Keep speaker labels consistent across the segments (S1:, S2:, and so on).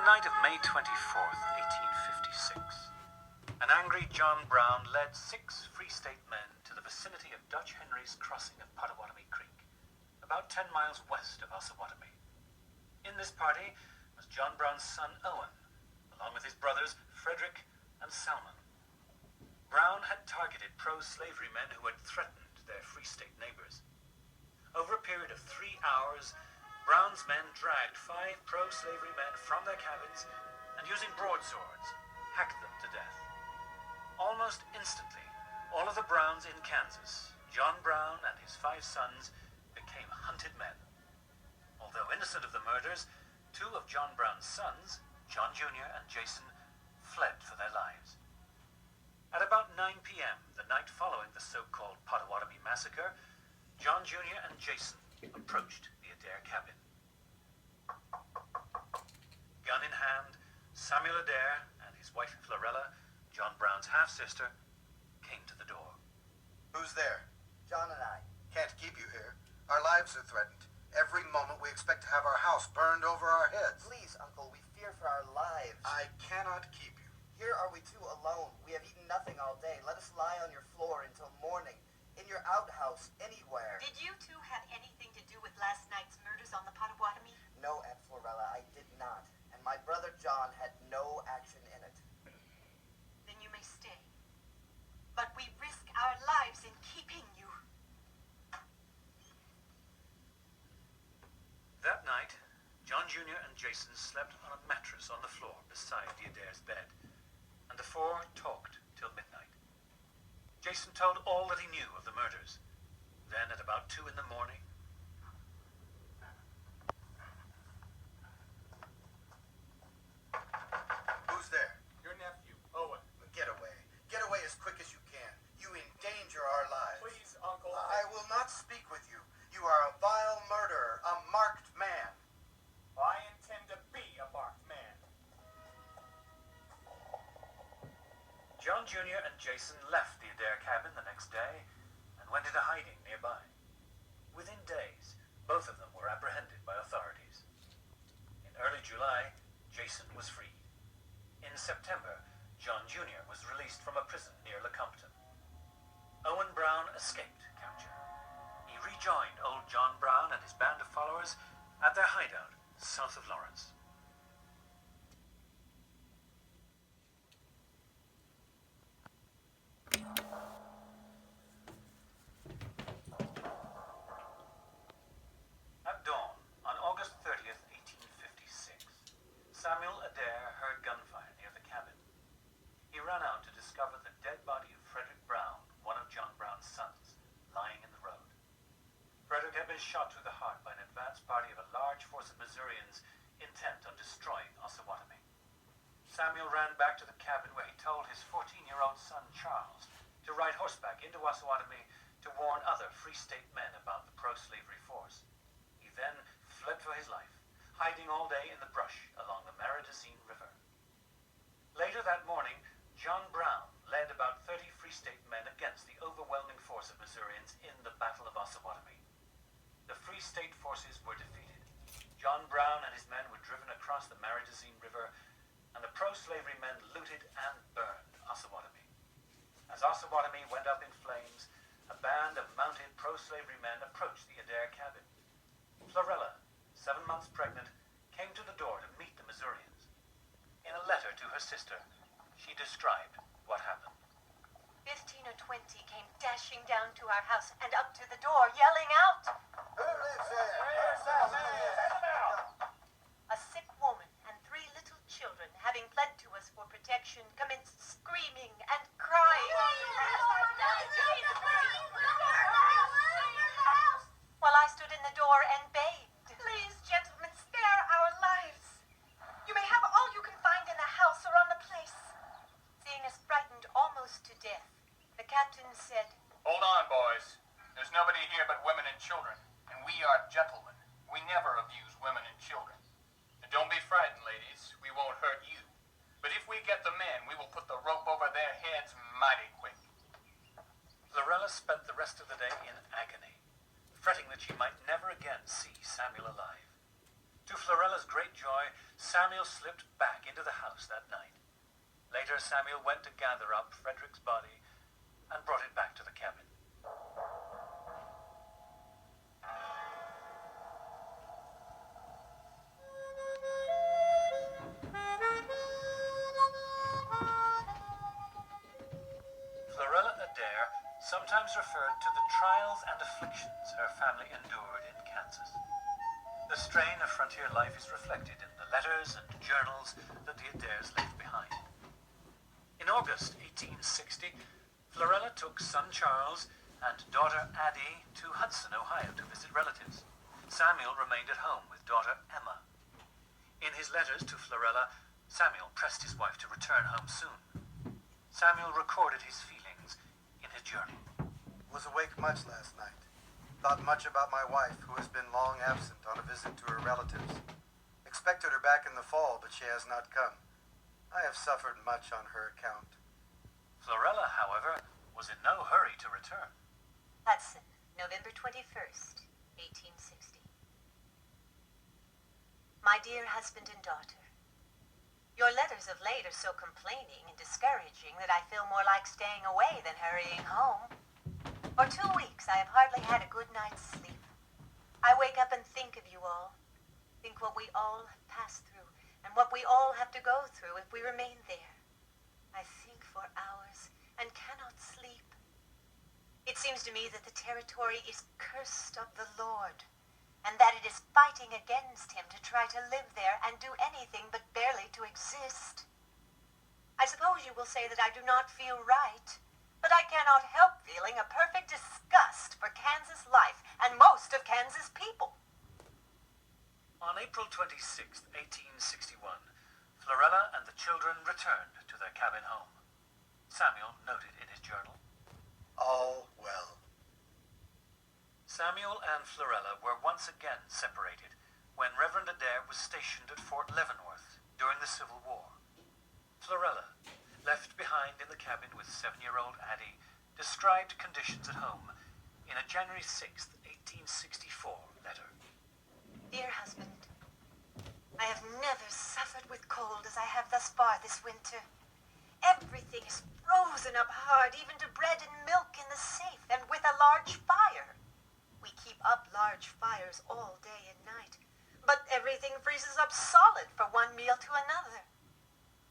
S1: night of May 24th, 1856, an angry John Brown led 6 Free State men to the vicinity of Dutch Henry's crossing of Osawatomie Creek, about 10 miles west of Osawatomie. In this party was John Brown's son Owen, along with his brothers Frederick and Salmon. Brown had targeted pro-slavery men who had threatened their Free State neighbors. Over a period of 3 hours, Brown's men dragged 5 pro-slavery men from their cabins and, using broadswords, hacked them to death. Almost instantly, all of the Browns in Kansas, John Brown and his 5 sons, became hunted men. Although innocent of the murders, 2 of John Brown's sons, John Jr. and Jason, fled for their lives. At about 9 p.m. the night following the so-called Osawatomie massacre, John Jr. and Jason approached the Adair cabin. Gun in hand, Samuel Adair and his wife Florella, John Brown's half-sister, came to the door.
S2: Who's there?
S3: John and I.
S2: Can't keep you here. Our lives are threatened. Every moment we expect to have our house burned over our heads.
S3: Please, Uncle, we fear for our lives.
S2: I cannot keep you.
S3: Here are we 2 alone. We have eaten nothing all day. Let us lie on your floor until morning. In your outhouse, anywhere.
S4: Did you 2 have anything to do with last night's murders on the Osawatomie?
S3: No, Aunt Florella, I did not. And my brother John had no action in it.
S4: Then you may stay. But we risk our lives in keeping you.
S1: That night, John Jr. and Jason slept on a mattress on the floor beside the Adairs' bed, and the 4 talked till midnight. Jason told all that he knew of the murders. Then, at about 2 in the morning,
S2: Who's there?
S5: Your nephew, Owen.
S2: Get away. Get away as quick as you can. You endanger our lives.
S5: Please, Uncle.
S2: I will not speak with you. You are a vile murderer, a marked man.
S5: I intend to be a marked man.
S1: John Jr. and Jason left the Adair cabin the next day and went into hiding nearby. Within days, both of them were apprehended by authorities. In early July, Jason was freed. In September, John Jr. was released from a prison near Lecompton. Owen Brown escaped capture. He rejoined old John Brown and his band of followers at their hideout south of Lawrence. At dawn, on August 30th, 1856, Samuel Adair heard gunfire near the cabin. He ran out to discover the dead body of Frederick Brown, one of John Brown's sons, lying in the road. Frederick had been shot through the heart by an advance party of a large force of Missourians intent on destroying Osawatomie. Samuel ran back to the cabin where he told his 14-year-old son, Charles, to ride horseback into Osawatomie to warn other Free State men about the pro-slavery force. He then fled for his life, hiding all day in the brush along the Maridazine River. Later that morning, John Brown led about 30 Free State men against the overwhelming force of Missourians in the Battle of Osawatomie. The Free State forces were defeated. John Brown and his men were driven across the Maridazine River, and the pro-slavery men looted and burned Osawatomie. As Osawatomie went up in flames, a band of mounted pro-slavery men approached the Adair cabin. Florella, 7 months pregnant, came to the door to meet the Missourians. In a letter to her sister, she described what happened.
S4: 15 or 20 came dashing down to our house and up to the door, yelling out.
S2: Who lives there?
S4: A sick woman and 3 little children, having pled to us for protection, commenced screaming and crying. While I stood in the door and begged, "Please, gentlemen, spare our lives. You may have all you can find in the house or on the place." Seeing us frightened almost to death, the captain said,
S5: Hold on, boys. There's nobody here but women and children, and we are gentlemen. We never abuse women and children. And don't be frightened, ladies. We won't hurt you. But if we get the men, we will put the rope over their heads mighty quick.
S1: Florella spent the rest of the day in agony, fretting that she might never again see Samuel alive. To Florella's great joy, Samuel slipped back into the house that night. Later, Samuel went to gather up Frederick's body and brought it back to the cabin. Florella Adair sometimes referred to the trials and afflictions her family endured in Kansas. The strain of frontier life is reflected in the letters and journals that the Adairs left behind. In August 1860, Florella took son Charles and daughter Addie to Hudson, Ohio to visit relatives. Samuel remained at home with daughter Emma. In his letters to Florella, Samuel pressed his wife to return home soon. Samuel recorded his feelings in his journal.
S2: Was awake much last night. Thought much about my wife, who has been long absent on a visit to her relatives. Expected her back in the fall, but she has not come. I have suffered much on her account.
S1: Florella, however, was in no hurry to return.
S4: Hudson, November 21st, 1860. My dear husband and daughter, your letters of late are so complaining and discouraging that I feel more like staying away than hurrying home. For 2 weeks, I have hardly had a good night's sleep. I wake up and think of you all. Think what we all have passed through, and what we all have to go through if we remain there. I think for hours, and cannot sleep. It seems to me that the territory is cursed of the Lord, and that it is fighting against him to try to live there and do anything but barely to exist. I suppose you will say that I do not feel right, but I cannot help feeling a perfect disgust for Kansas life and most of Kansas people.
S1: On April 26, 1861, Florella and the children returned to their cabin home. Samuel noted in his journal,
S2: All well.
S1: Samuel and Florella were once again separated when Reverend Adair was stationed at Fort Leavenworth during the Civil War. Florella, left behind in the cabin with 7-year-old Addie, described conditions at home in a January 6, 1864 letter.
S4: Dear husband, I have never suffered with cold as I have thus far this winter. Everything is frozen up hard, even to bread and milk in the safe, and with a large fire. We keep up large fires all day and night, but everything freezes up solid from one meal to another.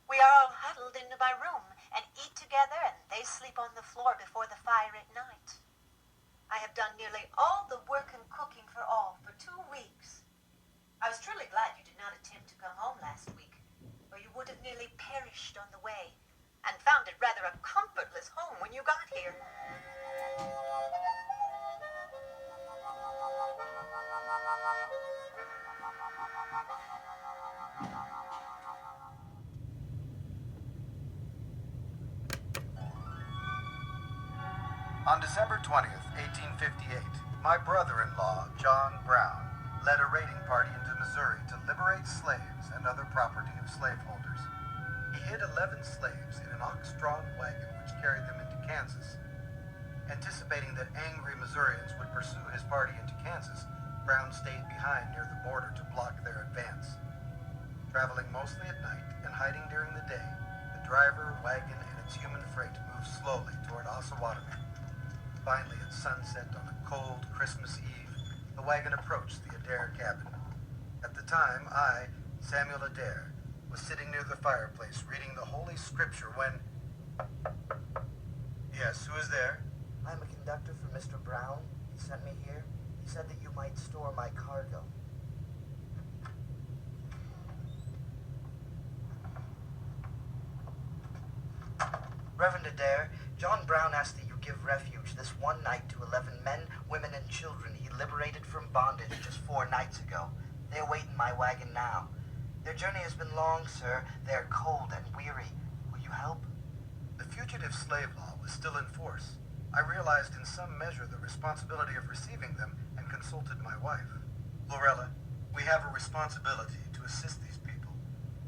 S4: We are all huddled into my room and eat together, and they sleep on the floor before the fire at night. I have done nearly all the work and cooking for all for 2 weeks. I was truly glad you did not attempt to come home last week, or you would have nearly perished on the way, and found it rather a comfortless home when you got here.
S2: On December 20th, 1858, my brother-in-law, John Brown, led a raiding party into Missouri to liberate slaves and other property of slaveholders. He hid 11 slaves in an ox-drawn wagon which carried them into Kansas. Anticipating that angry Missourians would pursue his party into Kansas, Brown stayed behind near the border to block their advance. Traveling mostly at night and hiding during the day, the driver, wagon, and its human freight moved slowly toward Osawatomie. Finally, at sunset on a cold Christmas Eve, the wagon approached the Adair Cabin. At the time, I, Samuel Adair, was sitting near the fireplace reading the Holy Scripture when... Yes, who is there?
S3: I'm a conductor for Mr. Brown. He sent me here. He said that you might store my cargo. Reverend Adair, John Brown asked that you give refuge this one night to 11 men, women, and children he liberated from bondage just 4 nights ago. They await in my wagon now. Their journey has been long, sir. They are cold and weary. Will you help?
S2: The fugitive slave law was still in force. I realized in some measure the responsibility of receiving them and consulted my wife. Florella, we have a responsibility to assist these people,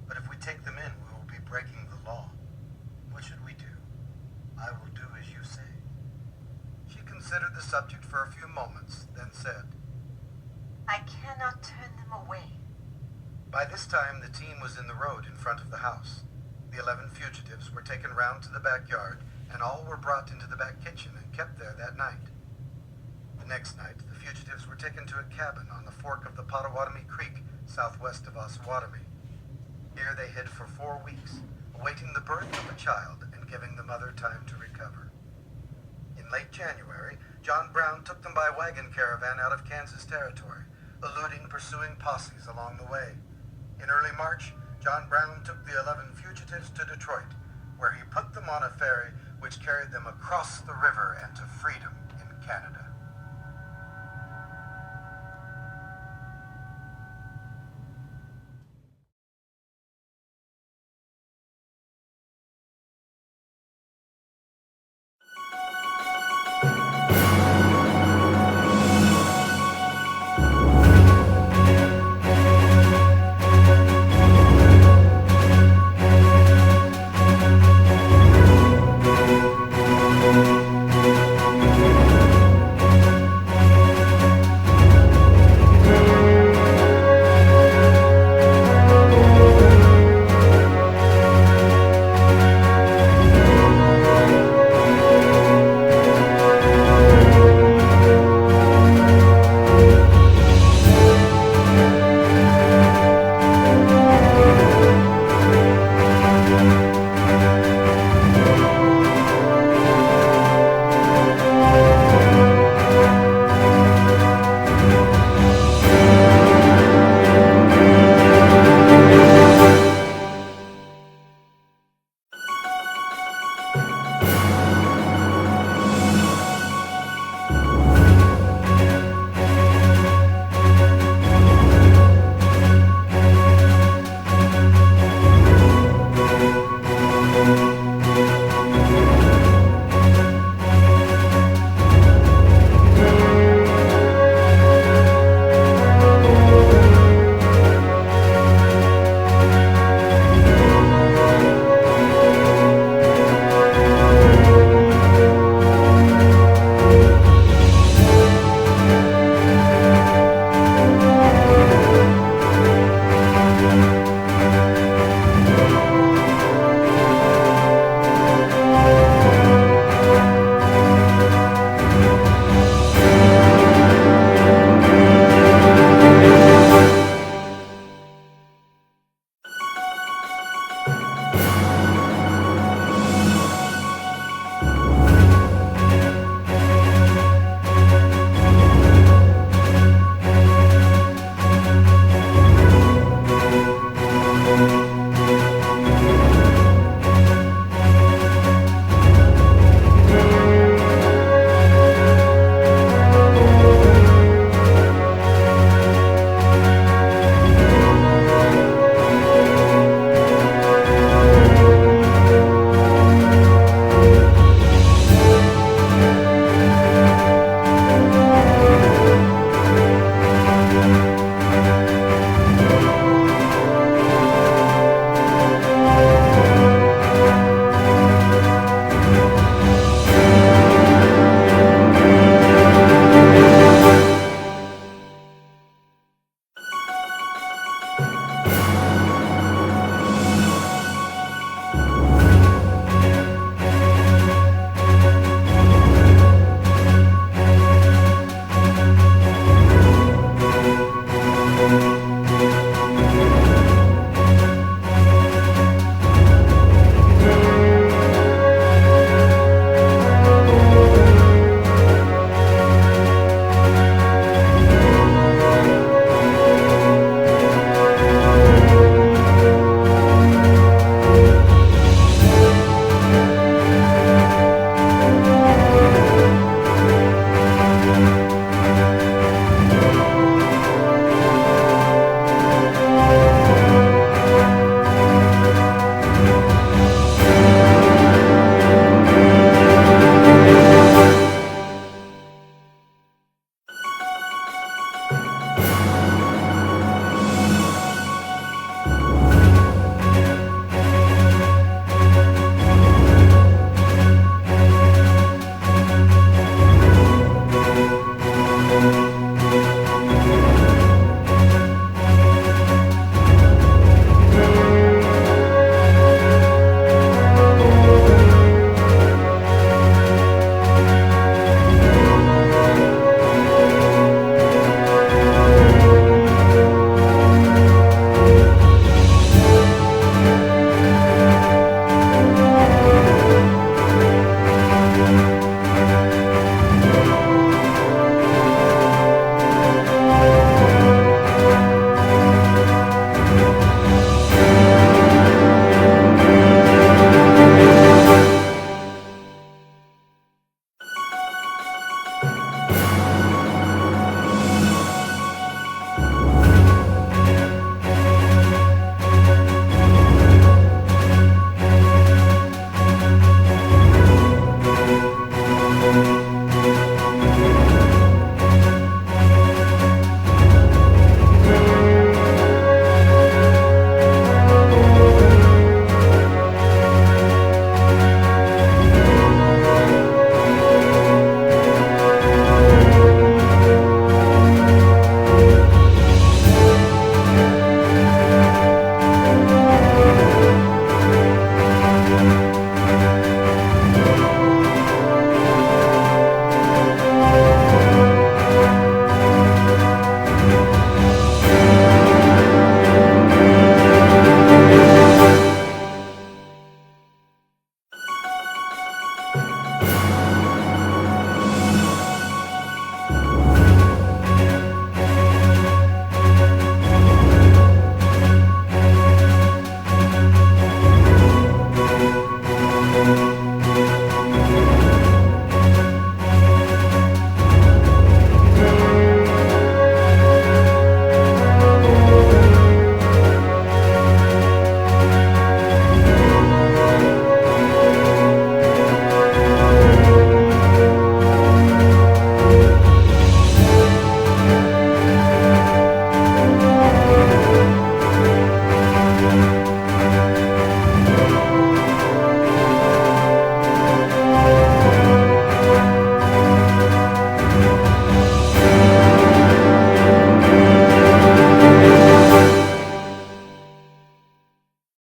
S2: but if we take them in, we will be breaking the law. What should we do? I will do as you say. She considered the subject for a few moments, then said,
S4: I cannot turn them away.
S2: By By this time, the team was in the road in front of the house. The 11 fugitives were taken round to the backyard, and all were brought into the back kitchen and kept there that night. The next night, the fugitives were taken to a cabin on the fork of the Osawatomie Creek, southwest of Osawatomie. Here they hid for 4 weeks, awaiting the birth of a child and giving the mother time to recover. In late January, John Brown took them by wagon caravan out of Kansas Territory, eluding pursuing posses along the way. In early March, John Brown took the 11 fugitives to Detroit, where he put them on a ferry which carried them across the river and to freedom in Canada.